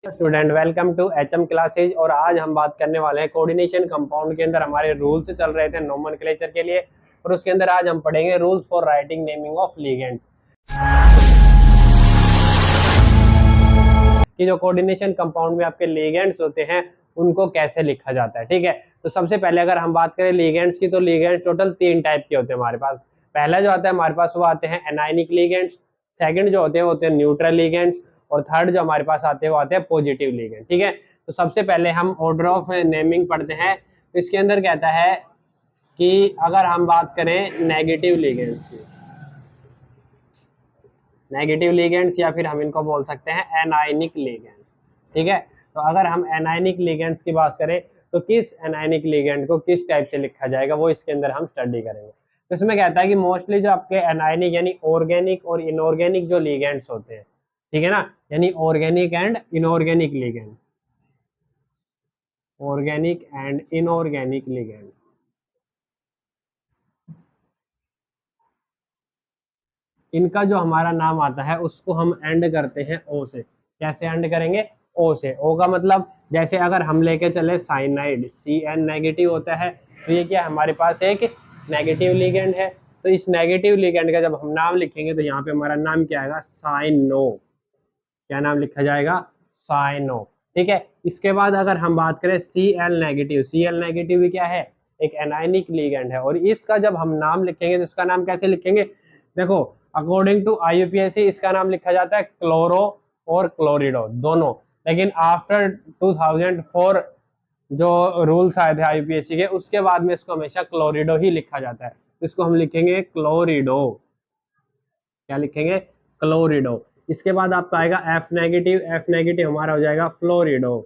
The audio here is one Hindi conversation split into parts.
Student, welcome to HM classes. और आज हम बात करने वाले हैं कोऑर्डिनेशन कंपाउंड के अंदर हमारे रूल्स चल रहे थे नोमेनक्लेचर के लिए, और उसके अंदर आज हम पढ़ेंगे rules for writing naming of ligands. कि जो कोऑर्डिनेशन कंपाउंड में आपके लिगेंड्स होते हैं उनको कैसे लिखा जाता है। ठीक है, तो सबसे पहले अगर हम बात करें लिगेंड्स की, तो लिगेंड्स टोटल 3 टाइप के होते हैं हमारे पास। पहला जो आता है हमारे पास वो आते हैं एनायनिक लिगेंड्स, सेकंड जो होते हैं वो होते हैं न्यूट्रल लिगेंड्स, और थर्ड जो हमारे पास आते हैं वो आते हैं पॉजिटिव लिगेंड। ठीक है, तो सबसे पहले हम ऑर्डर ऑफ नेमिंग पढ़ते हैं। तो इसके अंदर कहता है कि अगर हम बात करें नेगेटिव लिगेंड्स की, नेगेटिव लिगेंड्स या फिर हम इनको बोल सकते हैं एनायनिक लिगेंड। ठीक है, तो अगर हम एनायनिक लिगेंड्स की बात करें तो किस एनायनिक लिगेंड को किस टाइप से लिखा जाएगा वो इसके अंदर हम स्टडी करेंगे। तो इसमें कहता है कि मोस्टली जो आपके एनायनिक यानी ऑर्गेनिक और इनऑर्गेनिक जो लिगेंड्स होते हैं, ठीक है ना, यानी organic and inorganic ligand, organic and inorganic ligand, इनका जो हमारा नाम आता है उसको हम एंड करते हैं ओ से। कैसे एंड करेंगे? ओ से। ओ का मतलब जैसे अगर हम लेके चले साइनाइड, Cn नेगेटिव होता है, तो ये क्या हमारे पास एक नेगेटिव लिगेंड है। तो इस नेगेटिव लिगेंड का जब हम नाम लिखेंगे तो यहाँ पे हमारा नाम क्या आएगा? साइनो। क्या नाम लिखा जाएगा? साइनो। ठीक है, इसके बाद अगर हम बात करें Cl नेगेटिव, Cl नेगेटिव भी क्या है? एक एनायनिक लिगेंड है, और इसका जब हम नाम लिखेंगे तो इसका नाम कैसे लिखेंगे? देखो, अकॉर्डिंग टू IUPAC इसका नाम लिखा जाता है क्लोरो और क्लोरिडो दोनों, लेकिन आफ्टर 2004 जो रूल्स आए थे IUPAC के, उसके बाद में इसको हमेशा क्लोरिडो ही लिखा जाता है। तो इसको हम लिखेंगे क्लोरिडो। क्या लिखेंगे? क्लोरिडो। इसके बाद आपका आएगा एफ नेगेटिव, एफ नेगेटिव हमारा हो जाएगा फ्लोरिडो,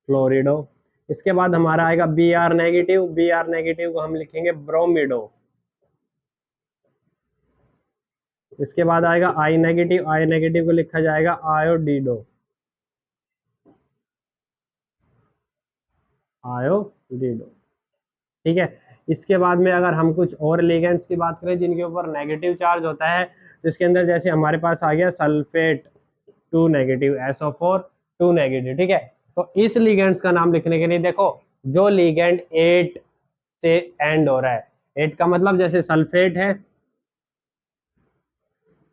फ्लोरिडो। इसके बाद हमारा आएगा Br नेगेटिव, Br नेगेटिव को हम लिखेंगे ब्रोमिडो। इसके बाद आएगा आई नेगेटिव, आई नेगेटिव को लिखा जाएगा आयोडीडो, आयोडीडो। ठीक है, इसके बाद में अगर हम कुछ और लिगेंड्स की बात करें जिनके ऊपर नेगेटिव चार्ज होता है, तो इसके अंदर जैसे हमारे पास आ गया सल्फेट 2 नेगेटिव, SO4 2 नेगेटिव। ठीक है, तो इस लिगेंड्स का नाम लिखने के लिए देखो, जो लिगेंड 8 से एंड हो रहा है, 8 का मतलब जैसे सल्फेट है,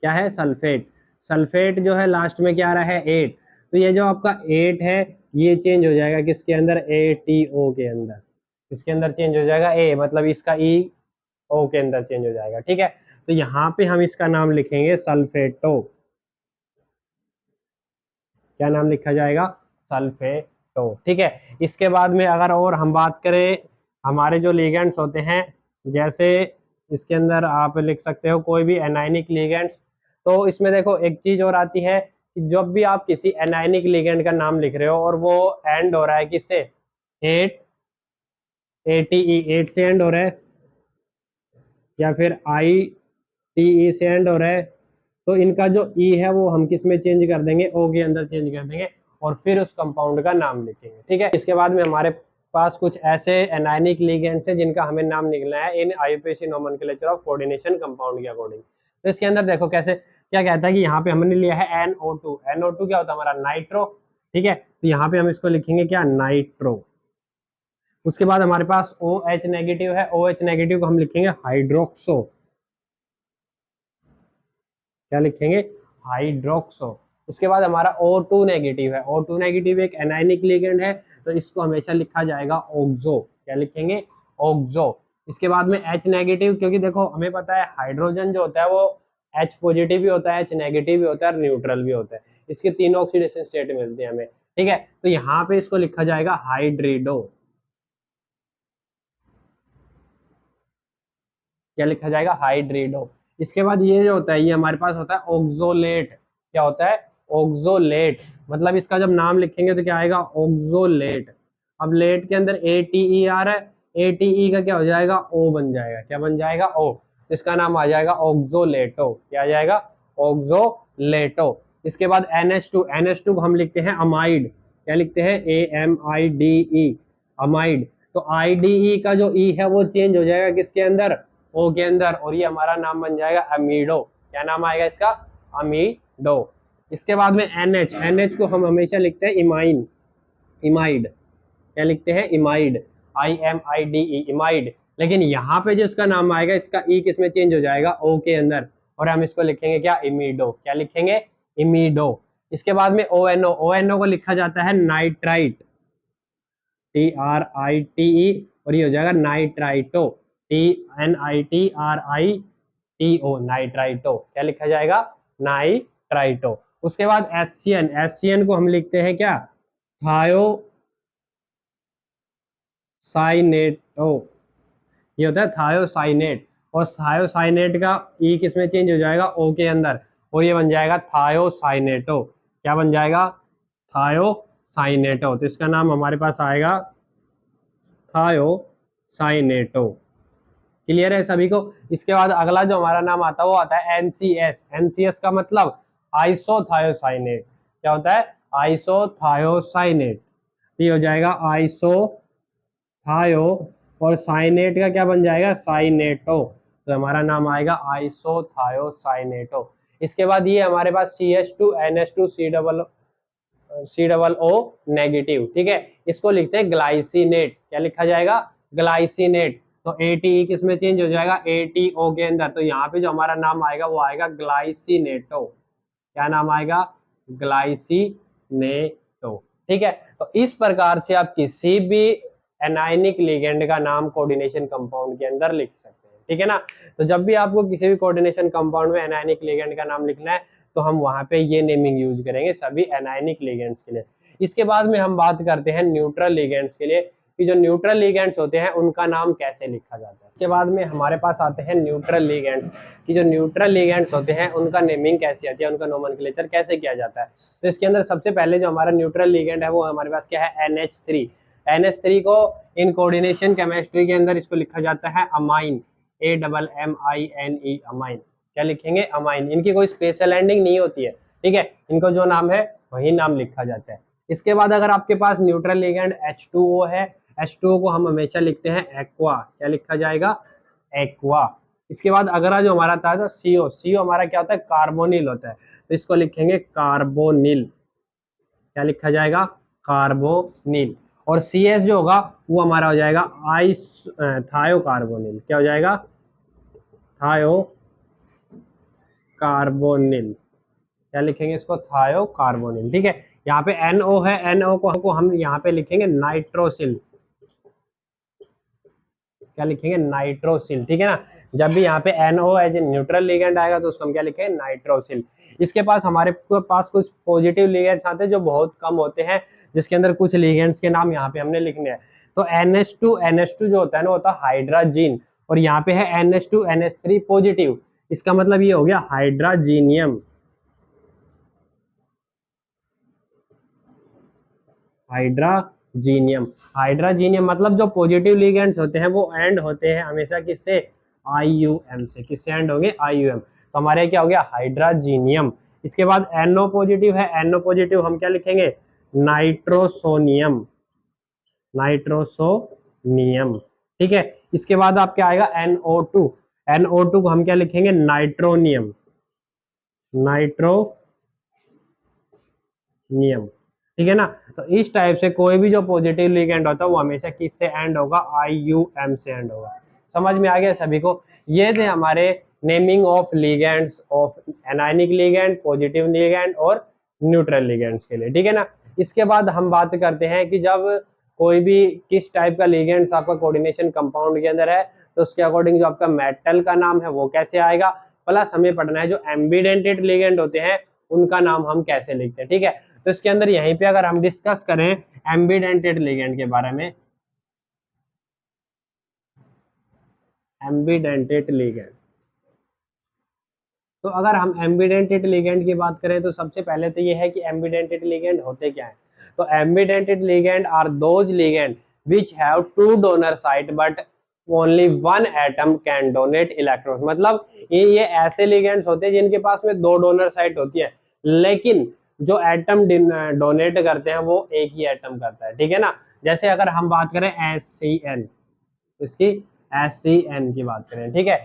क्या है? सल्फेट। सल्फेट जो है लास्ट में क्या आ रहा है? 8। तो ये जो आपका 8 है ये चेंज हो जाएगा किसके अंदर? ATO के अंदर। इसके अंदर चेंज हो जाएगा ए, मतलब इसका ई ओ के अंदर चेंज हो जाएगा। ठीक है, तो यहाँ पे हम इसका नाम लिखेंगे सल्फेटो। क्या नाम लिखा जाएगा? सल्फेटो। ठीक है, इसके बाद में अगर और हम बात करें हमारे जो लिगेंड्स होते हैं, जैसे इसके अंदर आप लिख सकते हो कोई भी एनायनिक लिगेंड्स। तो इसमें देखो एक चीज और आती है कि जब भी आप किसी एनायनिक लिगेंड का नाम लिख रहे हो और वो एंड हो रहा है किससे? 8, ATE 8 से एंड हो रहा है, या फिर ITE से एंड हो रहा है, तो इनका जो ई है वो हम किस में चेंज कर देंगे? ओ के अंदर चेंज कर देंगे, और फिर उस कंपाउंड का नाम लिखेंगे। ठीक है, इसके बाद में हमारे पास कुछ ऐसे एनायनिक लिगेंड्स हैं जिनका हमें नाम निकलना है इन IUPAC nomenclature of coordination compound के अकॉर्डिंग। तो इसके अंदर देखो कैसे, क्या कहता है कि यहाँ पे हमने लिया है NO2। NO2 क्या होता है? हमारा नाइट्रो। ठीक है, तो यहाँ पे हम इसको लिखेंगे क्या? नाइट्रो। उसके बाद हमारे पास OH नेगेटिव है, OH नेगेटिव को हम लिखेंगे हाइड्रोक्सो। क्या लिखेंगे? हाइड्रोक्सो। उसके बाद हमारा O2 नेगेटिव है, O2 नेगेटिव एक एनायनिक लिगेंड है, तो इसको हमेशा लिखा जाएगा ऑक्सो। क्या लिखेंगे? ऑक्सो। इसके बाद में H नेगेटिव, क्योंकि देखो हमें पता है हाइड्रोजन जो होता है वो H पॉजिटिव भी होता है, H नेगेटिव भी होता है और न्यूट्रल भी होता है। इसके तीनों ऑक्सीडेशन स्टेट मिलते हैं हमें। ठीक है, तो यहाँ पे इसको लिखा जाएगा हाइड्रिडो। क्या लिखा जाएगा? हाइड्रिडो। इसके बाद ये जो होता है ये हमारे पास होता है ऑक्सोलेट। क्या होता है? ऑक्सोलेट। मतलब इसका जब नाम लिखेंगे तो क्या आएगा? ऑक्सोलेट। अब लेट के अंदर ATE आ रहा है, ATE का क्या हो जाएगा? O बन जाएगा। क्या बन जाएगा? O। इसका नाम आ जाएगा ऑक्सोलेटो। क्या आ जाएगा? ऑक्सोलेटो। इसके बाद NH2, NH2 को हम लिखते हैं अमाइड। क्या लिखते हैं? AMIDE, amide. तो IDE का जो E है वो चेंज हो जाएगा किसके अंदर? O के अंदर, और ये हमारा नाम बन जाएगा अमीडो। क्या नाम आएगा इसका? अमीडो। इसके बाद में NH, NH को हम हमेशा लिखते हैं इमाइन, इमाइड, क्या लिखते हैं, इमाइड, IMIDE, इमाइड। लेकिन यहाँ पे जो इसका नाम आएगा, इसका ई किस में चेंज हो जाएगा, O के अंदर, और हम इसको लिखेंगे क्या, इमीडो, क्या लिखेंगे, इमीडो। इसके बाद में ONO, ONO को लिखा जाता है नाइट्राइट, TRITE, और ये हो जाएगा नाइट्राइटो, TNITRITO, नाइट्राइटो, क्या लिखा जाएगा, नाइट्राइटो। उसके बाद HCN, HCN को हम लिखते हैं क्या, थायोसाइनेटो, ये होता है थायोसाइनेट, और थायोसाइनेट का ई किस में चेंज हो जाएगा, ओ के अंदर, और ये बन जाएगा थायोसाइनेटो, क्या बन जाएगा, थायोसाइनेटो। तो इसका नाम हमारे पास आएगा थायोसाइनेटो। क्लियर है सभी को। इसके बाद अगला जो हमारा नाम आता है वो आता है NCS, NCS का मतलब आइसोथायोसाइनेट, क्या होता है, आइसोथायोसाइनेट, ये हो जाएगा आइसोथायो, और साइनेट का क्या बन जाएगा, साइनेटो, तो हमारा नाम आएगा आइसोथायोसाइनेटो। इसके बाद ये हमारे पास CH2NH2 COO नेगेटिव, ठीक है, इसको लिखते हैं ग्लाइसिनेट, क्या लिखा जाएगा, ग्लाइसिनेट। तो ATE किस में चेंज हो जाएगा, ATO के अंदर, तो यहाँ पे जो हमारा नाम आएगा वो आएगा ग्लाइसिनेटो, क्या नाम आएगा, ग्लाइसिनेटो, ठीक है। तो इस प्रकार से आप किसी भी एनायनिक लिगेंड का नाम कोऑर्डिनेशन कंपाउंड के अंदर लिख सकते हैं, ठीक है ना। तो जब भी आपको किसी भी कोऑर्डिनेशन कंपाउंड में एनायनिक लिगेंड का नाम लिखना है तो हम वहां पे ये नेमिंग यूज करेंगे सभी एनायनिक लिगेंड्स के लिए। इसके बाद में हम बात करते हैं न्यूट्रल लिगेंड्स के लिए, कि जो न्यूट्रल लिगेंड्स होते हैं उनका नाम कैसे लिखा जाता है। इसके बाद में हमारे पास आते हैं न्यूट्रल लिगेंड्स, कि जो न्यूट्रल लिगेंड्स होते हैं उनका नेमिंग कैसी आती है, उनका नोमेनक्लेचर कैसे किया जाता है। तो इसके अंदर सबसे पहले जो हमारा न्यूट्रल लिगेंड है वो हमारे पास क्या है, NH3। NH3 को इन कोऑर्डिनेशन केमिस्ट्री के अंदर इसको लिखा जाता है अमाइन, AMMINE, अमाइन, क्या लिखेंगे, अमाइन। इनकी कोई स्पेशल एंडिंग नहीं होती है, ठीक है, इनको जो नाम है वही नाम लिखा जाता है। इसके बाद अगर आपके पास न्यूट्रल लिगेंड H2O है, H2O को हम हमेशा लिखते हैं एक्वा, क्या लिखा जाएगा, एक्वा। इसके बाद अगला जो हमारा था तो CO, CO हमारा क्या होता है, कार्बोनिल होता है, तो इसको लिखेंगे कार्बोनिल, क्या लिखा जाएगा, कार्बोनिल। और CS जो होगा वो हमारा हो जाएगा थायो कार्बोनिल, क्या हो जाएगा, थायो कार्बोनिल, क्या लिखेंगे इसको, थायो कार्बोनिल, ठीक है। यहाँ पे NO है, NO को हम यहाँ पे लिखेंगे नाइट्रोसिल, क्या लिखेंगे, नाइट्रोसिल, ठीक है ना। जब भी यहाँ पे NO एज न्यूट्रल लिगेंड आएगा तो उसको हम क्या लिखेंगे, नाइट्रोसिल। इसके पास हमारे पास कुछ पॉजिटिव लिगेंड्स आते हैं जो बहुत कम होते हैं, जिसके अंदर कुछ लिगेंड्स के नाम यहाँ पे हमने लिखने हैं। तो NH2 जो होता है ना होता है हाइड्राजीन, और यहाँ पे है NH2NH3 पॉजिटिव, इसका मतलब ये हो गया हाइड्राजीनियम, हाइड्राजीनियम। हाइड्राजीनियम मतलब जो पॉजिटिव लिगेंड्स होते हैं वो एंड होते हैं हमेशा किससे, IUM से, किससे एंड होंगे, IUM। तो हमारे क्या हो गया, हाइड्राजीनियम। इसके बाद NO पॉजिटिव है, NO पॉजिटिव हम क्या लिखेंगे, नाइट्रोसोनियम, नाइट्रोसोनियम, ठीक है। इसके बाद आपके आएगा NO2, NO2 को हम क्या लिखेंगे, नाइट्रोनियम, नाइट्रोनियम, ठीक है ना। तो इस टाइप से कोई भी जो पॉजिटिव लिगेंड होता है वो हमेशा किससे एंड होगा, IUM से एंड होगा। समझ में आ गया सभी को। ये थे हमारे naming of ligands of anionic ligand, positive ligand और न्यूट्रल लिगेंड्स के लिए, ठीक है ना। इसके बाद हम बात करते हैं कि जब कोई भी किस टाइप का लिगेंड्स आपका कोऑर्डिनेशन कंपाउंड के अंदर है तो उसके अकॉर्डिंग जो आपका मेटल का नाम है वो कैसे आएगा, प्लस हमें पढ़ना है जो एम्बिडेंटेड लिगेंड होते हैं उनका नाम हम कैसे लिखते हैं, ठीक है। तो इसके अंदर यहीं पे अगर हम डिस्कस करें एम्बिडेंटेड लिगेंड के बारे में, एम्बिडेंटेड लिगेंड, तो अगर हम एम्बिडेंटेड लिगेंड की बात करें तो सबसे पहले तो ये है कि एम्बिडेंटेड लिगेंड होते क्या है। तो ambidentate ligand are those ligand which have two donor site but only one atom can donate electron, मतलब ये ऐसे लिगेंड्स होते हैं जिनके पास में दो डोनर साइट होती है लेकिन जो एटम डोनेट करते हैं वो एक ही एटम करता है, ठीक है ना। जैसे अगर हम बात करें HCN, इसकी HCN की बात करें, ठीक है।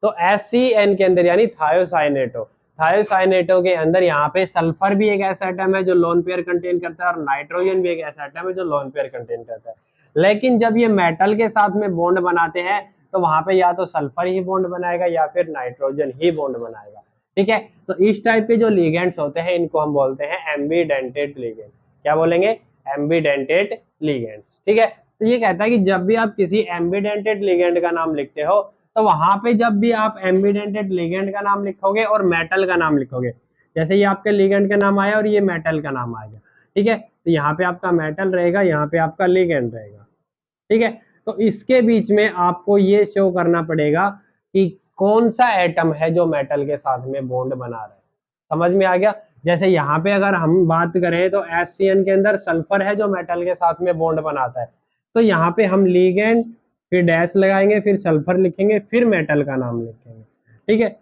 तो HCN के अंदर यानी थायोसाइनेटो, थायोसाइनेटो के अंदर यहाँ पे सल्फर भी एक ऐसा एटम है जो लोन पेयर कंटेन करता है और नाइट्रोजन भी एक ऐसा एटम है जो लोन पेयर कंटेन करता है। लेकिन जब ये मेटल के साथ में बॉन्ड बनाते हैं तो वहां पे या तो सल्फर ही बॉन्ड बनाएगा या फिर नाइट्रोजन ही बॉन्ड बनाएगा। ठीक है, तो इस टाइप के जो लिगेंड्स होते हैं इनको हम बोलते हैं एम्बीडेंटेड लिगेंड। क्या बोलेंगे? एम्बीडेंटेड लिगेंड्स। ठीक है, तो ये कहता है कि जब भी आप किसी एम्बीडेंटेड लिगेंड का नाम लिखते हो तो वहां पे जब भी आप एम्बीडेंटेड लिगेंड का नाम लिखोगे और मेटल का नाम लिखोगे, जैसे ये आपके लिगेंड का नाम आया और ये मेटल का नाम आएगा, ठीक है, तो यहाँ पे आपका मेटल रहेगा, यहाँ पे आपका लिगेंड रहेगा। ठीक है, तो इसके बीच में आपको ये शो करना पड़ेगा कि कौन सा एटम है जो मेटल के साथ में बॉन्ड बना रहा है। समझ में आ गया? जैसे यहाँ पे अगर हम बात करें तो HCN के अंदर सल्फर है जो मेटल के साथ में बॉन्ड बनाता है, तो यहाँ पे हम लिगेंड फिर डैश लगाएंगे फिर सल्फर लिखेंगे फिर मेटल का नाम लिखेंगे। ठीक है,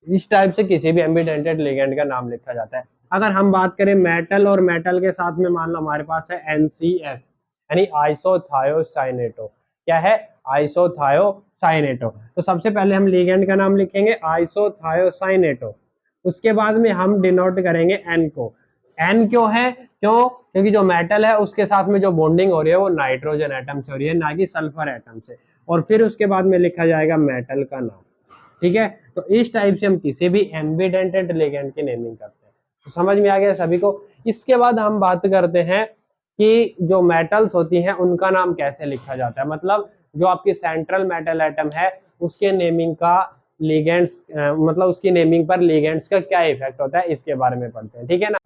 इस टाइप से किसी भी एम्बीडेंटेड लिगेंड का नाम लिखा जाता है। अगर हम बात करें मेटल और मेटल के साथ में, मान लो हमारे पास है NCS यानी आइसोथायोसाइनेटो। क्या है? आइसोथायोसाइनेटो। तो सबसे पहले हम लिगेंड का नाम लिखेंगे आइसोथायोसाइनेटो, उसके बाद में हम डिनोट करेंगे N को। N क्यों है? क्योंकि जो मेटल है उसके साथ में जो बॉन्डिंग हो रही है वो नाइट्रोजन एटम से हो रही है, ना कि सल्फर एटम से। और फिर उसके बाद में लिखा जाएगा मेटल का नाम। ठीक है, तो इस टाइप से हम किसी भी एम्बीडेंटेड लिगेंड की नेमिंग करते हैं। तो समझ में आ गया सभी को? इसके बाद हम बात करते हैं कि जो मेटल्स होती हैं उनका नाम कैसे लिखा जाता है, मतलब जो आपकी सेंट्रल मेटल एटम है उसके नेमिंग का लिगेंड्स मतलब उसकी नेमिंग पर लिगेंड्स का क्या इफेक्ट होता है, इसके बारे में पढ़ते हैं। ठीक है ना?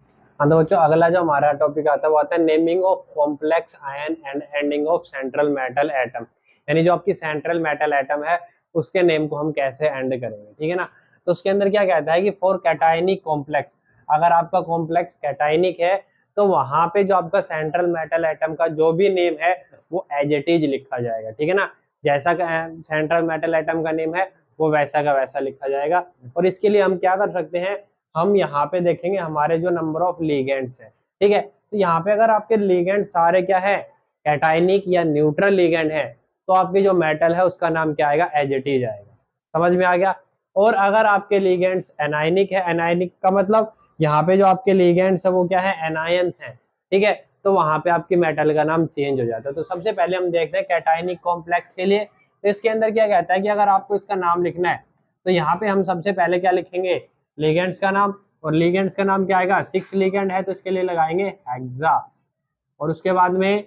हाँ तो बच्चों, अगला जो हमारा टॉपिक आता है वो आता है naming of complex ion and ending of central metal atom. यानी जो आपकी सेंट्रल मेटल एटम है उसके नेम को हम कैसे एंड करेंगे। ठीक है ना? तो उसके अंदर क्या कहता है कि फॉर कैटायनिक कॉम्प्लेक्स, अगर आपका कॉम्प्लेक्स कैटायनिक है तो वहां पे जो आपका सेंट्रल मेटल एटम का जो भी नेम है वो एज इट इज लिखा जाएगा। ठीक है ना? जैसा सेंट्रल मेटल एटम का नेम है वो वैसा का वैसा लिखा जाएगा। और इसके लिए हम क्या कर सकते हैं, हम यहाँ पे देखेंगे हमारे जो नंबर ऑफ लिगेंड्स है। ठीक है, तो यहाँ पे अगर आपके लिगेंड सारे क्या है, कैटायनिक या न्यूट्रल लिगेंड है, तो आपकी जो मेटल है उसका नाम क्या आएगा, एज इट इज आएगा। समझ में आ गया? और अगर आपके लिगेंड्स एनायनिक है, एनायनिक का मतलब यहाँ पे जो आपके लिगेंड्स है वो क्या है, एनायंस है। ठीक है, तो वहां पे आपकी मेटल का नाम चेंज हो जाता है। तो सबसे पहले हम देखते हैं कैटायनिक कॉम्प्लेक्स के लिए। तो इसके अंदर क्या कहता है कि अगर आपको इसका नाम लिखना है तो यहाँ पे हम सबसे पहले क्या लिखेंगे, लिगेंड्स का नाम। और लिगेंड्स का नाम क्या आएगा, 6 लिगेंड है तो इसके लिए लगाएंगे हेक्सा। और उसके बाद में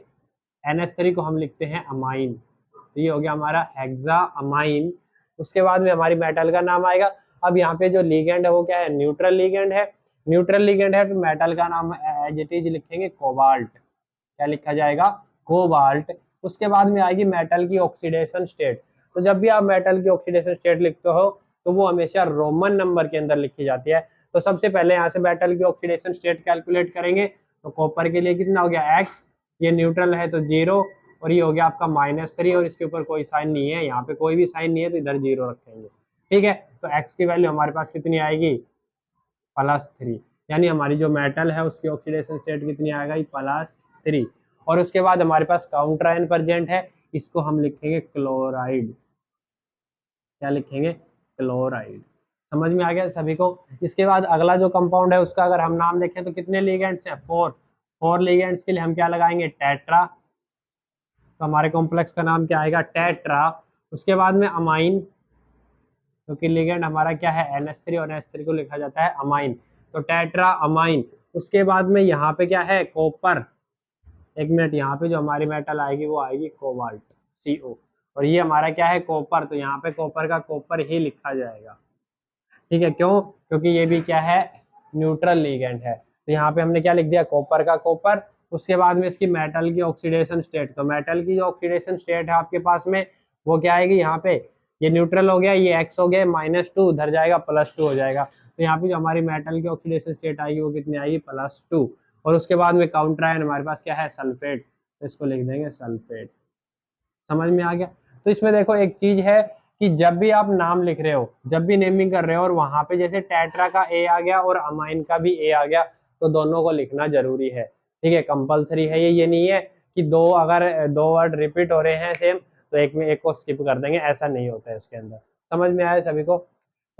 NH3 को हम लिखते हैं अमाइन, तो ये हो गया हमारा हेक्सा अमाइन। उसके बाद में हमारी मेटल का नाम आएगा। अब यहाँ पे जो लिगेंड है वो क्या है, न्यूट्रल लिगेंड है। न्यूट्रल लिगेंड है तो मेटल का नाम एज इट इज लिखेंगे कोबाल्ट। क्या लिखा जाएगा, कोबाल्ट। उसके बाद में आएगी मेटल की ऑक्सीडेशन स्टेट। तो जब भी आप मेटल की ऑक्सीडेशन स्टेट लिखते हो तो वो हमेशा रोमन नंबर के अंदर लिखी जाती है। तो सबसे पहले यहाँ से मेटल की ऑक्सीडेशन स्टेट कैलकुलेट करेंगे। तो कॉपर के लिए कितना हो गया, x, ये न्यूट्रल है तो 0, और ये हो गया आपका -3, और इसके ऊपर कोई साइन नहीं है, यहाँ पे कोई भी साइन नहीं है तो इधर 0 रखेंगे। ठीक है, तो x की वैल्यू हमारे पास कितनी आएगी, +3, यानी हमारी जो मेटल है उसकी ऑक्सीडेशन स्टेट कितनी आएगा, +3। और उसके बाद हमारे पास काउंटर आयन प्रेजेंट है, इसको हम लिखेंगे क्लोराइड। क्या लिखेंगे, क्लोराइड। समझ में आ गया सभी को? इसके बाद अगला जो कंपाउंड है उसका अगर हम नाम देखें तो कितने लिगेंड्स हैं, 4 लिगेंड्स के लिए हम क्या लगाएंगे, टेट्रा। तो हमारे कॉम्प्लेक्स का नाम क्या आएगा, टेट्रा। उसके बाद में अमाइन, क्योंकि लिगेंड हमारा क्या है, NH3, और NH3 को लिखा जाता है अमाइन, तो टेट्रा अमाइन। उसके बाद में यहाँ पे क्या है, कॉपर। एक मिनट, यहाँ पे जो हमारी मेटल आएगी वो आएगी कोबाल्ट, CO। और ये हमारा क्या है, कॉपर, तो यहाँ पे कॉपर का कॉपर ही लिखा जाएगा। ठीक है, क्यों, क्योंकि ये भी क्या है, न्यूट्रल लिगेंड है। तो यहाँ पे हमने क्या लिख दिया, कॉपर का कॉपर। उसके बाद में इसकी मेटल की ऑक्सीडेशन स्टेट, तो मेटल की जो ऑक्सीडेशन स्टेट है आपके पास में वो क्या आएगी, यहाँ पे ये न्यूट्रल हो गया, ये x हो गया, -2 उधर जाएगा, +2 हो जाएगा। तो यहाँ पे जो हमारी मेटल की ऑक्सीडेशन स्टेट आएगी वो कितनी आएगी, +2। और उसके बाद में काउंटर आयन हमारे पास क्या है, सल्फेट, तो इसको लिख देंगे सल्फेट। समझ में आ गया? तो इसमें देखो एक चीज है कि जब भी आप नाम लिख रहे हो, जब भी नेमिंग कर रहे हो और वहां पे जैसे टेट्रा का A आ गया और अमाइन का भी A आ गया, तो दोनों को लिखना जरूरी है। ठीक है, कंपलसरी है ये नहीं है कि अगर दो वर्ड रिपीट हो रहे हैं सेम तो एक में एक को स्किप कर देंगे, ऐसा नहीं होता है इसके अंदर। समझ में आया सभी को?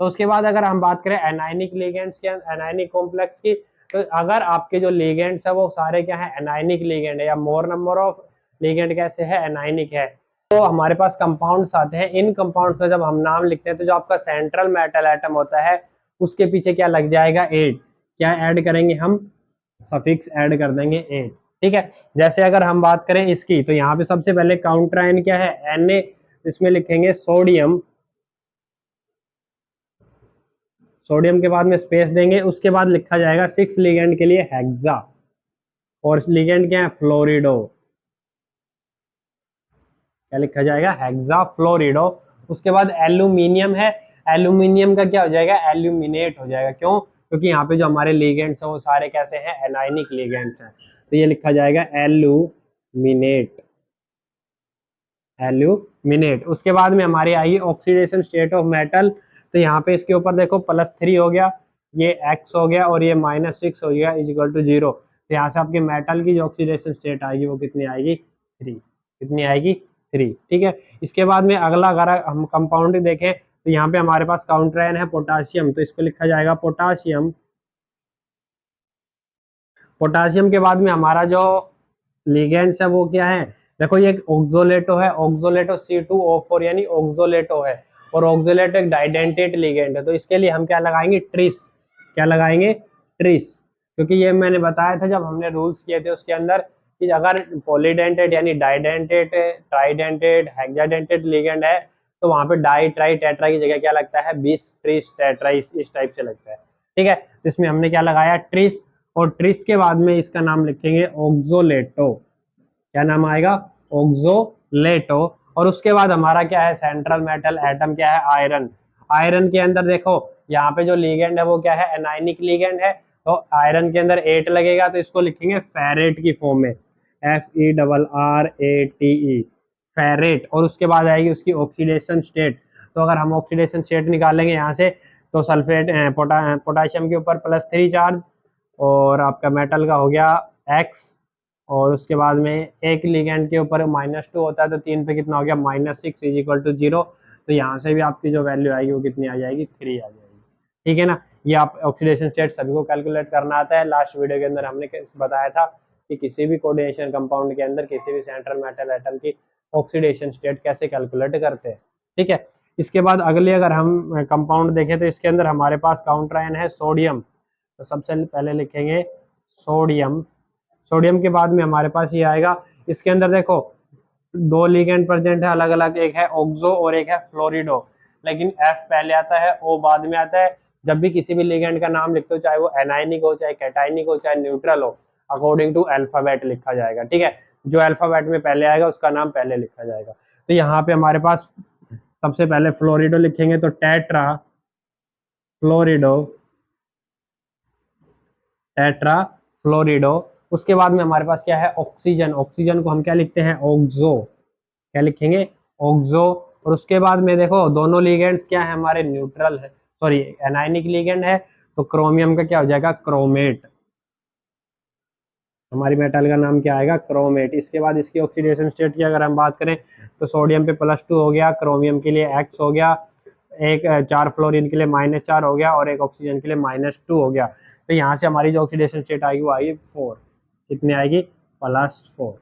तो उसके बाद अगर हम बात करें एनायनिक लिगेंड्स के, एनायनिक कॉम्प्लेक्स की, तो अगर आपके जो लिगेंड्स है वो सारे क्या है, एनायनिक लिगेंड है, या मोर नंबर ऑफ लिगेंड कैसे है, एनायनिक है, तो हमारे पास कंपाउंड्स आते हैं। इन कंपाउंड्स का जब हम नाम लिखते हैं तो जो आपका सेंट्रल मेटल एटम होता है उसके पीछे क्या लग जाएगा, 8। क्या ऐड करेंगे हम, सफिक्स ऐड कर देंगे 8। ठीक है, जैसे अगर हम बात करें इसकी, तो यहाँ पे सबसे पहले काउंटर आयन क्या है, Na, इसमें लिखेंगे सोडियम, सोडियम के बाद में स्पेस देंगे, उसके बाद लिखा जाएगा 6 लिगेंड के लिए हेक्सा, और लिगेंड क्या है, फ्लोरिडो, क्या लिखा जाएगा, हेक्सा फ्लोरिडो। उसके बाद एल्यूमिनियम है, एल्यूमिनियम का क्या हो जाएगा, एल्यूमिनेट हो जाएगा। क्यों, क्योंकि यहाँ पे जो हमारे लिगेंड्स हैं वो सारे कैसे हैं, एनायनिक लिगेंड्स हैं, तो ये लिखा जाएगा एल्यूमिनेट, एल्यूमिनेट। उसके बाद में हमारी आएगी ऑक्सीडेशन स्टेट ऑफ मेटल, तो यहाँ पे इसके ऊपर देखो +3 हो गया, ये x हो गया, और ये -6 हो गया, इक्वल टू 0। तो यहाँ से आपके मेटल की जो ऑक्सीडेशन स्टेट आएगी वो कितनी आएगी, 3। कितनी आएगी, 3। ठीक है, इसके बाद में अगला अगर हम कंपाउंड देखें तो यहाँ पे हमारे पास काउंटर आयन है पोटासियम, तो इसको लिखा जाएगा पोटासियम। पोटासियम के बाद में हमारा जो लिगेंड्स है वो क्या है, देखो ये ऑक्सोलेटो है, ऑक्सोलेटो C2O4 यानी ऑक्सोलेटो है, और ऑक्सोलेटो एक डाइडेंटेट लिगेंड है, तो इसके लिए हम क्या लगाएंगे, ट्रिस। क्या लगाएंगे, ट्रिस, क्योंकि ये मैंने बताया था जब हमने रूल्स किए थे उसके अंदर कि अगर पॉलीडेंटेट यानी डाइडेंटेट, ट्राइडेंटेट, हेक्साडेंटेट लिगेंड है तो वहां पे डाई ट्राई टेट्रा की जगह क्या लगता है, बिस ट्रिस टेट्रा, इस टाइप से लगता है। ठीक है, तो इसमें हमने क्या लगाया, ट्रिस, और ट्रिस के बाद में इसका नाम लिखेंगे ऑक्सोलेटो। क्या नाम आएगा, ऑक्सोलेटो। और उसके बाद हमारा क्या है, सेंट्रल मेटल एटम क्या है, आयरन। आयरन के अंदर देखो यहाँ पे जो लिगेंड है वो क्या है, एनायनिक लिगेंड है, तो आयरन के अंदर 8 लगेगा, तो इसको लिखेंगे फेरेट की फॉर्म में, FERRATE, फेरेट। और उसके बाद आएगी उसकी ऑक्सीडेशन स्टेट, तो अगर हम ऑक्सीडेशन स्टेट निकालेंगे यहाँ से, तो सल्फेट पोटाशियम के ऊपर +3 चार्ज, और आपका मेटल का हो गया x, और उसके बाद में एक लिगेंड के ऊपर -2 होता है, तो 3 पे कितना हो गया, -6 इक्वल टू 0। तो यहाँ से भी आपकी जो वैल्यू आएगी वो कितनी आ जाएगी, 3 आ जाएगी। ठीक है ना, ये आप ऑक्सीडेशन स्टेट सभी को कैलकुलेट करना आता है। लास्ट वीडियो के अंदर हमने बताया था कि किसी भी कोऑर्डिनेशन कंपाउंड के अंदर किसी भी सेंट्रल मेटल एटम की ऑक्सीडेशन स्टेट कैसे कैलकुलेट करते हैं। ठीक है, इसके बाद अगले अगर हम कंपाउंड देखें तो इसके अंदर हमारे पास काउंटर आयन है सोडियम, तो सबसे पहले लिखेंगे सोडियम। सोडियम के बाद में हमारे पास ये आएगा, इसके अंदर देखो 2 लिगेंड प्रेजेंट है अलग अलग, एक है ऑक्सो और एक है फ्लोरिडो, लेकिन F पहले आता है, O बाद में आता है। जब भी किसी भी लिगेंड का नाम लिखते हो, चाहे वो एनायनिक हो, चाहे कैटायनिक हो, चाहे न्यूट्रल हो, अकॉर्डिंग टू अल्फाबेट लिखा जाएगा। ठीक है, जो अल्फाबेट में पहले आएगा उसका नाम पहले लिखा जाएगा। तो यहाँ पे हमारे पास सबसे पहले फ्लोरिडो लिखेंगे, तो टेट्रा फ्लोरिडो, टेट्रा फ्लोरिडो। उसके बाद में हमारे पास क्या है, ऑक्सीजन। ऑक्सीजन को हम क्या लिखते हैं, ऑक्सो। क्या लिखेंगे, ऑक्सो। और उसके बाद में देखो दोनों लिगेंड्स क्या है हमारे, न्यूट्रल है, सॉरी एनायनिक लिगेंड है, तो क्रोमियम का क्या हो जाएगा, क्रोमेट। हमारी मेटल का नाम क्या आएगा, क्रोमेट। इसके बाद इसकी ऑक्सीडेशन स्टेट की अगर हम बात करें तो सोडियम पे +2 हो गया, क्रोमियम के लिए x हो गया, एक 4 फ्लोरीन के लिए -4 हो गया, और एक ऑक्सीजन के लिए -2 हो गया। तो यहाँ से हमारी जो ऑक्सीडेशन स्टेट आएगी वो आएगी 4। कितनी आएगी, +4।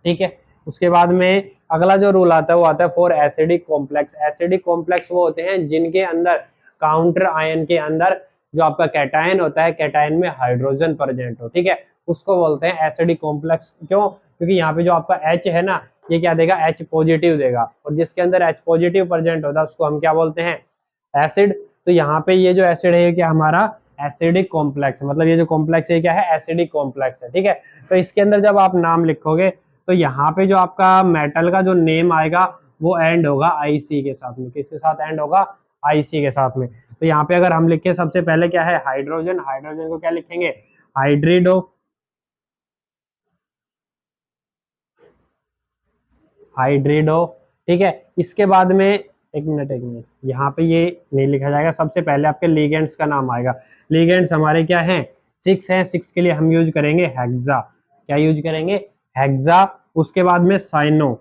ठीक है, उसके बाद में अगला जो रूल आता है वो आता है for acidic complex. Acidic complex वो होते हैं जिनके अंदर काउंटर आयन के अंदर जो आपका कैटायन होता है, कैटायन में हाइड्रोजन प्रेजेंट हो। ठीक है, उसको बोलते हैं एसिडिक कॉम्प्लेक्स। क्यों, क्योंकि यहाँ पे जो आपका H है ना, ये क्या देगा, H पॉजिटिव देगा, और जिसके अंदर H पॉजिटिव प्रेजेंट होता है उसको हम क्या बोलते हैं, एसिड। तो यहाँ पे ये जो एसिड है ये क्या हमारा एसिडिक कॉम्प्लेक्स, मतलब ये जो कॉम्प्लेक्स है क्या है, एसिडिक कॉम्प्लेक्स है। ठीक है, तो इसके अंदर जब आप नाम लिखोगे तो यहाँ पे जो आपका मेटल का जो नेम आएगा वो एंड होगा IC के साथ में। किसके साथ एंड होगा, IC के साथ में। तो यहाँ पे अगर हम लिखे सबसे पहले क्या है, हाइड्रोजन। हाइड्रोजन को क्या लिखेंगे, हाइड्रिडो, हाइड्रिडो। ठीक है, इसके बाद में एक मिनट, यहाँ पे ये नहीं लिखा जाएगा, सबसे पहले आपके लिगेंड्स का नाम आएगा। लिगेंड्स हमारे क्या हैं, 6 हैं, 6 के लिए हम यूज करेंगे हेक्सा। क्या यूज करेंगे, हेक्सा। उसके बाद में साइनो,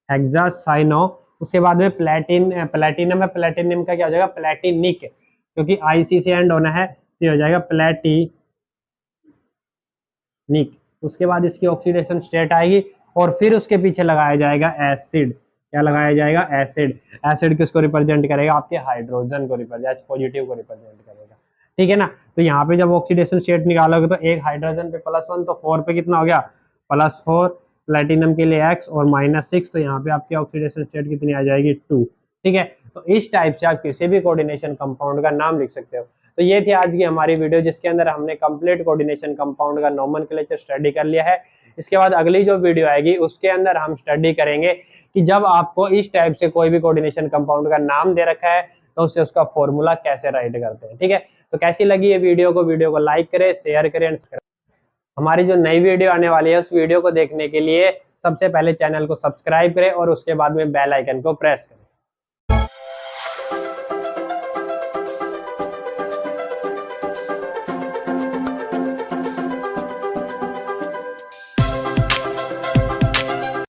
हेक्सा साइनो। उसके बाद में प्लेटिनम है, प्लेटिनम का क्या हो जाएगा प्लेटिनिक, क्योंकि आईसी से एंड होना है तो हो जाएगा प्लेटिनिक। उसके बाद इसकी ऑक्सीडेशन स्टेट आएगी और फिर उसके पीछे लगाया जाएगा एसिड। क्या लगाया जाएगा एसिड। एसिड किसको रिप्रेजेंट करेगा आपके हाइड्रोजन को रिप्रेजेंट, H पॉजिटिव को रिप्रेजेंट करेगा, ठीक है ना। तो यहाँ पे जब ऑक्सीडेशन स्टेट निकालोगे तो एक हाइड्रोजन पे +1 तो 4 पे कितना हो गया +4, प्लेटिनम के लिए X और -6, तो यहाँ पे आपकी ऑक्सीडेशन स्टेट कितनी आ जाएगी 2, ठीक है। तो इस टाइप से आप किसी भी कोऑर्डिनेशन कंपाउंड का नाम लिख सकते हो। तो ये थी आज की हमारी वीडियो जिसके अंदर हमने कंप्लीट कोऑर्डिनेशन कंपाउंड का नोमेनक्लेचर स्टडी कर लिया है। इसके बाद अगली जो वीडियो आएगी उसके अंदर हम स्टडी करेंगे कि जब आपको इस टाइप से कोई भी कोऑर्डिनेशन कंपाउंड का नाम दे रखा है तो उससे उसका फॉर्मूला कैसे राइट करते हैं, ठीक है। तो कैसी लगी ये वीडियो को लाइक करें, शेयर करें एंड हमारी जो नई वीडियो आने वाली है उस वीडियो को देखने के लिए सबसे पहले चैनल को सब्सक्राइब करें और उसके बाद में बेल आइकन को प्रेस करें।